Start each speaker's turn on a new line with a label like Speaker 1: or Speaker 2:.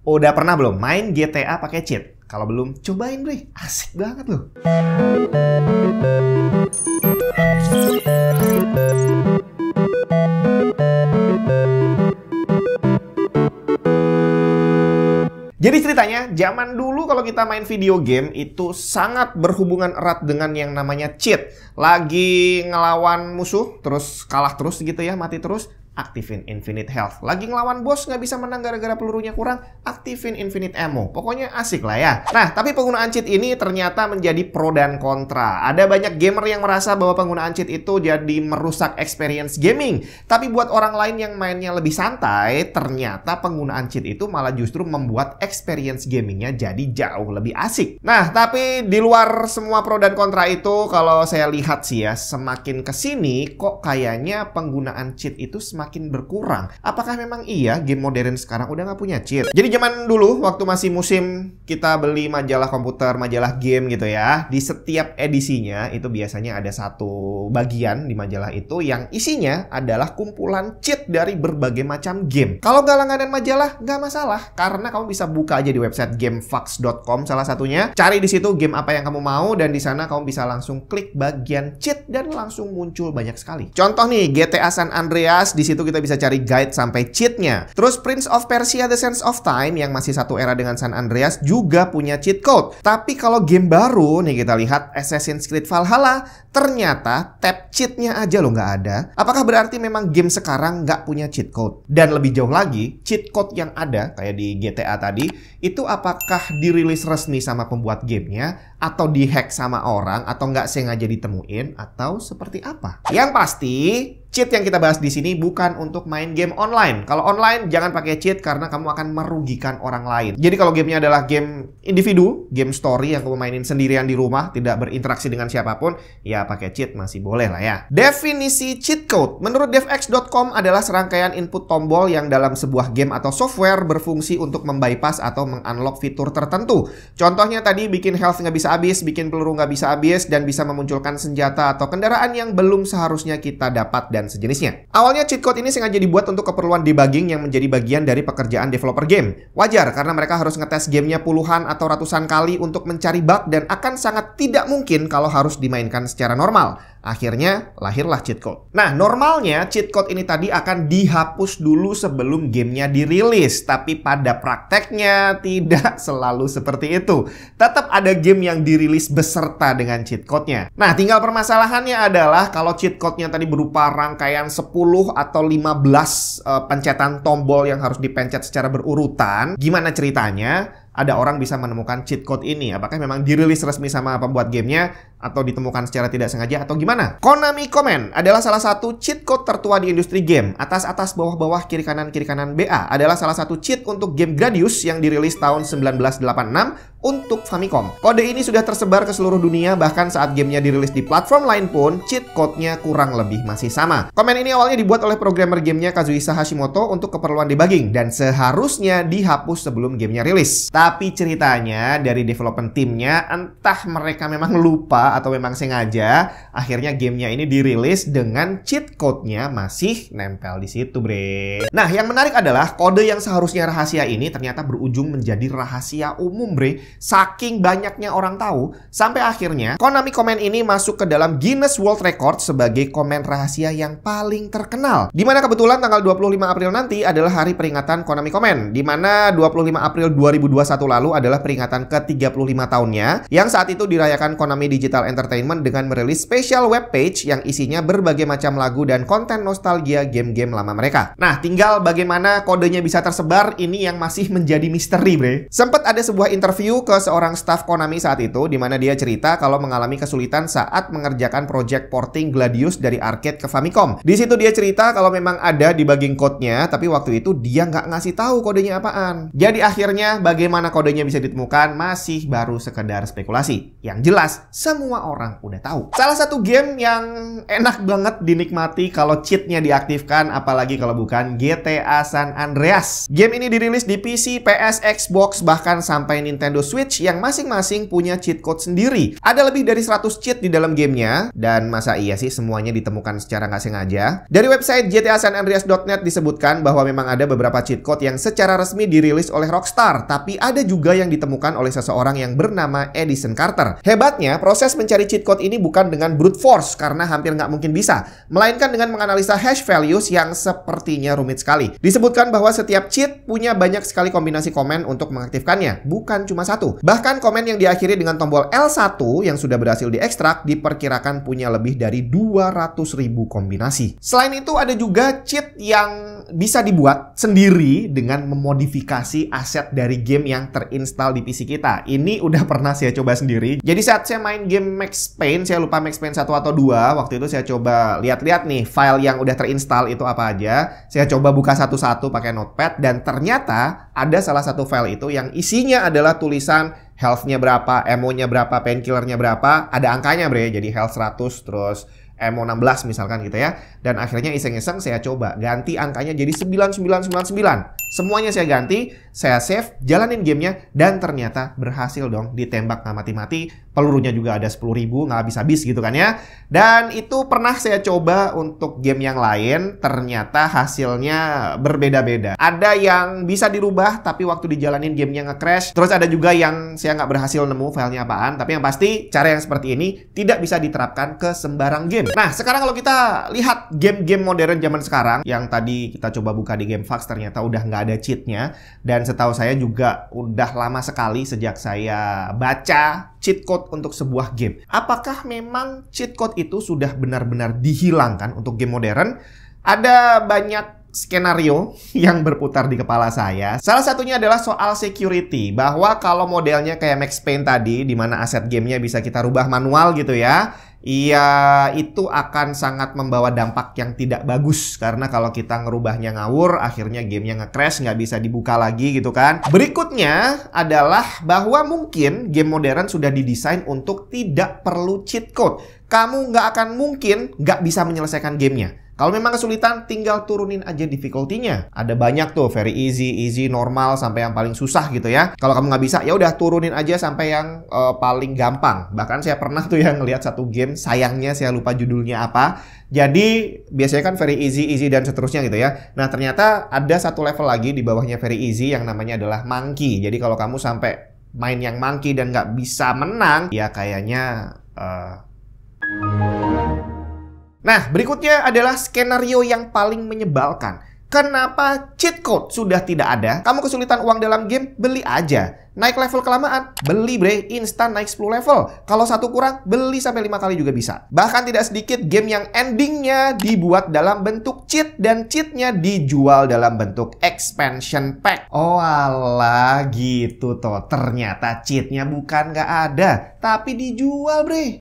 Speaker 1: Udah pernah belum main GTA pakai cheat? Kalau belum, cobain Bre, asik banget loh. Jadi ceritanya, zaman dulu kalau kita main video game itu sangat berhubungan erat dengan yang namanya cheat. Lagi ngelawan musuh, terus kalah terus gitu ya, mati terus, aktifin infinite health. Lagi ngelawan bos nggak bisa menang gara-gara pelurunya kurang, aktifin infinite ammo. Pokoknya asik lah ya. Nah, tapi penggunaan cheat ini ternyata menjadi pro dan kontra. Ada banyak gamer yang merasa bahwa penggunaan cheat itu jadi merusak experience gaming. Tapi buat orang lain yang mainnya lebih santai, ternyata penggunaan cheat itu malah justru membuat experience gamingnya jadi jauh lebih asik. Nah, tapi di luar semua pro dan kontra itu, kalau saya lihat sih ya, semakin kesini kok kayaknya penggunaan cheat itu semakin berkurang. Apakah memang iya game modern sekarang udah nggak punya cheat? Jadi zaman dulu waktu masih musim kita beli majalah komputer, majalah game gitu ya, di setiap edisinya itu biasanya ada satu bagian di majalah itu yang isinya adalah kumpulan cheat dari berbagai macam game. Kalau nggak langganan majalah nggak masalah, karena kamu bisa buka aja di website gamefax.com salah satunya, cari di situ game apa yang kamu mau dan di sana kamu bisa langsung klik bagian cheat dan langsung muncul banyak sekali. Contoh nih GTA San Andreas, di situ kita bisa cari guide sampai cheatnya. Terus Prince of Persia The Sands of Time yang masih satu era dengan San Andreas juga punya cheat code. Tapi kalau game baru nih kita lihat Assassin's Creed Valhalla, ternyata tab cheatnya aja loh nggak ada. Apakah berarti memang game sekarang nggak punya cheat code? Dan lebih jauh lagi, cheat code yang ada kayak di GTA tadi, itu apakah dirilis resmi sama pembuat gamenya, atau dihack sama orang, atau nggak sengaja ditemuin, atau seperti apa? Yang pasti, cheat yang kita bahas di sini bukan untuk main game online. Kalau online jangan pakai cheat karena kamu akan merugikan orang lain. Jadi kalau gamenya adalah game individu, game story yang kamu mainin sendirian di rumah, tidak berinteraksi dengan siapapun, ya pakai cheat masih boleh lah ya. Definisi cheat code menurut devx.com adalah serangkaian input tombol yang dalam sebuah game atau software berfungsi untuk membypass atau mengunlock fitur tertentu. Contohnya tadi bikin health nggak bisa habis, bikin peluru nggak bisa habis, dan bisa memunculkan senjata atau kendaraan yang belum seharusnya kita dapat dan sejenisnya. Awalnya cheat code ini sengaja dibuat untuk keperluan debugging yang menjadi bagian dari pekerjaan developer game. Wajar karena mereka harus ngetes gamenya puluhan atau ratusan kali untuk mencari bug dan akan sangat tidak mungkin kalau harus dimainkan secara normal. Akhirnya lahirlah cheat code. Nah, normalnya cheat code ini tadi akan dihapus dulu sebelum gamenya dirilis. Tapi pada prakteknya tidak selalu seperti itu. Tetap ada game yang dirilis beserta dengan cheat code-nya. Nah, tinggal permasalahannya adalah kalau cheat code-nya tadi berupa rangkaian 10 atau 15 pencetan tombol yang harus dipencet secara berurutan. Gimana ceritanya? Ada orang bisa menemukan cheat code ini. Apakah memang dirilis resmi sama pembuat gamenya atau ditemukan secara tidak sengaja atau gimana? Konami Comment adalah salah satu cheat code tertua di industri game. Atas-atas, bawah-bawah, kiri-kanan BA adalah salah satu cheat untuk game Gradius yang dirilis tahun 1986 untuk Famicom. Kode ini sudah tersebar ke seluruh dunia, bahkan saat gamenya dirilis di platform lain pun cheat code-nya kurang lebih masih sama. Comment ini awalnya dibuat oleh programmer gamenya Kazuhisa Hashimoto untuk keperluan debugging dan seharusnya dihapus sebelum gamenya rilis. Tapi ceritanya dari development timnya, entah mereka memang lupa atau memang sengaja, akhirnya gamenya ini dirilis dengan cheat code-nya masih nempel di situ, bre. Nah, yang menarik adalah kode yang seharusnya rahasia ini ternyata berujung menjadi rahasia umum, bre. Saking banyaknya orang tahu, sampai akhirnya Konami Comment ini masuk ke dalam Guinness World Record sebagai komen rahasia yang paling terkenal. Dimana kebetulan tanggal 25 April nanti adalah hari peringatan Konami Comment, dimana 25 April 2021 lalu adalah peringatan ke-35 tahunnya, yang saat itu dirayakan Konami Digital Entertainment dengan merilis special webpage yang isinya berbagai macam lagu dan konten nostalgia game-game lama mereka. Nah, tinggal bagaimana kodenya bisa tersebar, ini yang masih menjadi misteri, bre. Sempat ada sebuah interview ke seorang staff Konami saat itu, di mana dia cerita kalau mengalami kesulitan saat mengerjakan project porting Gladius dari arcade ke Famicom. Di situ dia cerita kalau memang ada debugging code-nya, tapi waktu itu dia nggak ngasih tahu kodenya apaan. Jadi akhirnya bagaimana kodenya bisa ditemukan masih baru sekedar spekulasi. Yang jelas, semua semua orang udah tahu. Salah satu game yang enak banget dinikmati kalau cheatnya diaktifkan, apalagi kalau bukan GTA San Andreas. Game ini dirilis di PC, PS, Xbox, bahkan sampai Nintendo Switch yang masing-masing punya cheat code sendiri. Ada lebih dari 100 cheat di dalam gamenya, dan masa iya sih semuanya ditemukan secara nggak sengaja? Dari website gtasanandreas.net disebutkan bahwa memang ada beberapa cheat code yang secara resmi dirilis oleh Rockstar, tapi ada juga yang ditemukan oleh seseorang yang bernama Edison Carter. Hebatnya, proses mencari cheat code ini bukan dengan brute force karena hampir nggak mungkin bisa, melainkan dengan menganalisa hash values yang sepertinya rumit sekali. Disebutkan bahwa setiap cheat punya banyak sekali kombinasi komen untuk mengaktifkannya, bukan cuma satu. Bahkan komen yang diakhiri dengan tombol L1 yang sudah berhasil diekstrak diperkirakan punya lebih dari 200.000 kombinasi. Selain itu ada juga cheat yang bisa dibuat sendiri dengan memodifikasi aset dari game yang terinstall di PC kita. Ini udah pernah saya coba sendiri. Jadi saat saya main game Max Payne, saya lupa Max Payne 1 atau 2, waktu itu saya coba lihat-lihat nih file yang udah terinstall itu apa aja. Saya coba buka satu-satu pakai notepad dan ternyata ada salah satu file itu yang isinya adalah tulisan health-nya berapa, ammo-nya berapa, painkiller-nya berapa, ada angkanya bre, jadi health 100 terus ammo 16 misalkan gitu ya. Dan akhirnya iseng-iseng saya coba ganti angkanya jadi 9999. Semuanya saya ganti, saya save, jalanin gamenya, dan ternyata berhasil dong, ditembak nggak mati-mati. Pelurunya juga ada 10.000, nggak habis-habis gitu kan ya. Dan itu pernah saya coba untuk game yang lain, ternyata hasilnya berbeda-beda. Ada yang bisa dirubah, tapi waktu dijalanin gamenya nge-crash. Terus ada juga yang saya nggak berhasil nemu filenya apaan. Tapi yang pasti, cara yang seperti ini tidak bisa diterapkan ke sembarang game. Nah, sekarang kalau kita lihat game-game modern zaman sekarang, yang tadi kita coba buka di GameFAQs, ternyata udah nggak ada cheatnya. Dan setahu saya juga udah lama sekali sejak saya baca cheat code untuk sebuah game. Apakah memang cheat code itu sudah benar-benar dihilangkan untuk game modern? Ada banyak skenario yang berputar di kepala saya. Salah satunya adalah soal security, bahwa kalau modelnya kayak Max Payne tadi, di mana aset gamenya bisa kita rubah manual gitu ya, iya, itu akan sangat membawa dampak yang tidak bagus. Karena kalau kita ngerubahnya ngawur, akhirnya gamenya nge-crash, nggak bisa dibuka lagi gitu kan. Berikutnya adalah bahwa mungkin game modern sudah didesain untuk tidak perlu cheat code. Kamu nggak akan mungkin nggak bisa menyelesaikan gamenya. Kalau memang kesulitan, tinggal turunin aja difficulty-nya. Ada banyak tuh, very easy, easy, normal, sampai yang paling susah gitu ya. Kalau kamu nggak bisa, ya udah turunin aja sampai yang paling gampang. Bahkan saya pernah tuh yang ngelihat satu game, sayangnya saya lupa judulnya apa. Jadi biasanya kan very easy, easy, dan seterusnya gitu ya. Nah ternyata ada satu level lagi di bawahnya very easy yang namanya adalah monkey. Jadi kalau kamu sampai main yang monkey dan nggak bisa menang, ya kayaknya... Nah, berikutnya adalah skenario yang paling menyebalkan. Kenapa cheat code sudah tidak ada? Kamu kesulitan uang dalam game, beli aja. Naik level kelamaan, beli bre, instan naik 10 level. Kalau satu kurang, beli sampai 5 kali juga bisa. Bahkan tidak sedikit game yang endingnya dibuat dalam bentuk cheat, dan cheatnya dijual dalam bentuk expansion pack. Oh alah, gitu toh. Ternyata cheatnya bukan nggak ada, tapi dijual bre.